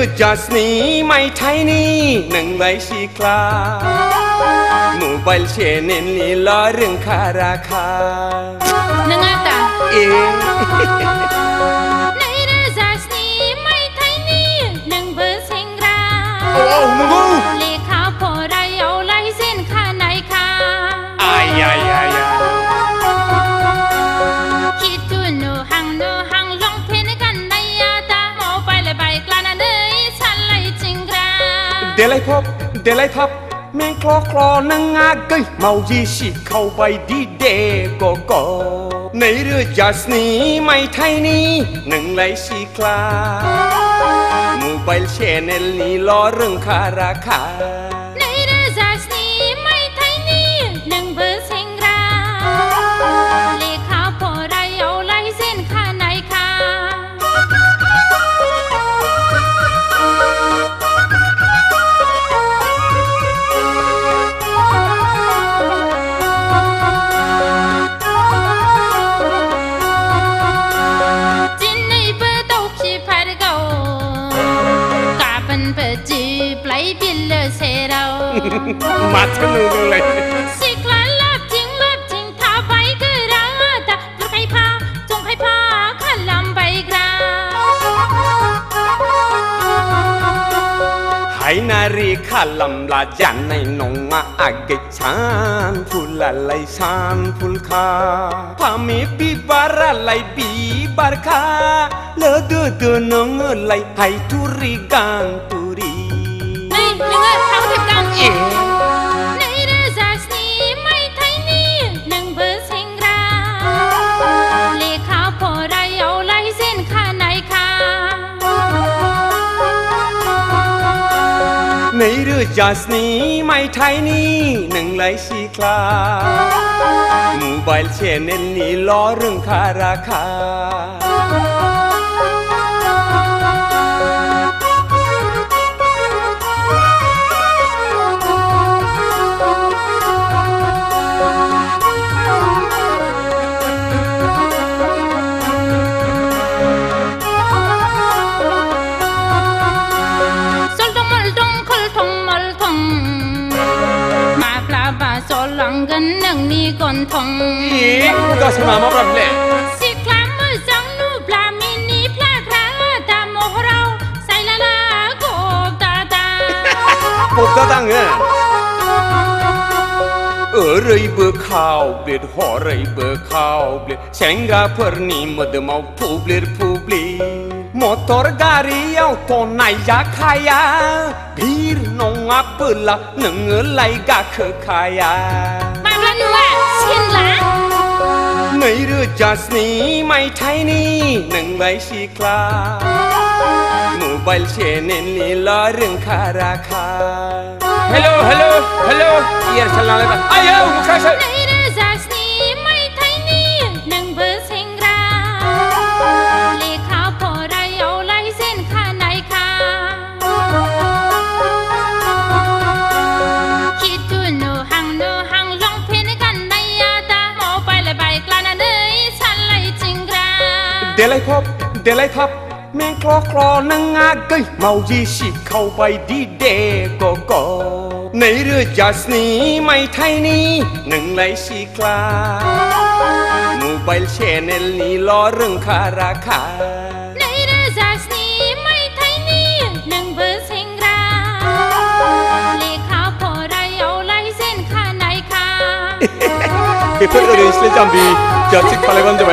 รือจัสนี้ไม่ไทยนี่หนึ่งใบชีคลาหมู่ใบเชนนี่ล้อเรื่องคาราคานังตาเอง ในเรือจัสนี้ไม่ไทยนี่หนึ่งเบอร์เซงราโอ้มึงกูเลขาพอไรเอาไล่เส้นข้าไหนค่ะอายคิดดูหนูหังลองเพนกันในยาตาหมอไปเลยไปกลานาเนยฉันไล่จิงราเดลัยทับแมงคลอนังอาเกยเมาจีชิเข้าไปดีเดก็ในเรือจัสนี้ไม่ไทยนี่หนึ่งไหลชีคลาหมู่ใบเชนนี่ล้อเรื่องคาราคาในเรือจัสนี้ไม่ไทยนี่หนึ่งเบอร์เซงราเลขาพอไรเอาไล่เส้นข้าไหนค่ะมาทะลุเลยสิคลาลับจริงถ้าไปก็รักแต่ลูกให้พาจงให้พาขันลำไปกราให้นารีขันลำลาจันในนงมาอาเกชานพูลละไลชานพูลคาพามีบีบาระไลบีบาร์คาเลอดูนงไลให้ทุริกันตุรีนี่นึกเขาเทียบกันในเรือจัสนี้ไม่ไทยนี่หนึ่งเบอร์เซงราเลขาพอไรเอาไล่เส้นข้าไหนค่ะในเรือจัสนี้ไม่ไทยนี่หนึ่งไหลชีคลาหมู่ใบเชนนี่ล้อเรื่องคาราคากันหนึ่งนี่ก่อนทงก็สมามาปรับเลยสิคลามมือจังนูปลามินีพลาคราตามโมเราใส่ละละกบตาตั้งเลยเบอร์ข้าวเบลหอเลยเบอร์ข้าวเบลเชงกาเพอร์นี่มดมาพูบลีมอเตอร์การีเอาตอนไหนอยากขายาบีร์นงอัปละหนึ่งไหลกาเคขายามาแล้วนัวเช่นละในเรือจัสนี้ไม่ไทยนี่หนึ่งใบชีคลาหมู่ใบเชนนี่ล้อเรื่องคาราคาฮัลโหลเอียร์ฉันลาเลยป่ะอ้าวมุขใช่ในเรือจัสนี้ไม่ไทยนี่หนึ่งเบอร์เซงราเลขาพอไรเอาไล่เส้นข้าไหนค่ะคิดดูหนูหังลองเพนกันในยาตาหมอไปเลยไปกลานาเนยฉันไล่จิงราเดลัยทับแมงคลอนังอาเกยเมาจีชิเข้าไปดีเดก็ในเรือจัสนี้ไม่ไทยนี่หนึ่งไหลชีคลาหมู่ใบเชนนี่ล้อเรื่องคาราคาในเรือจัสนี้ไม่ไทยนี่หนึ่งเบอร์เซงราเลขาพอไรเอาไล่เส้นข้าไหนค่ะเพื่อนเอริสเลจัมบีจัดสิกพาเลวันจะไป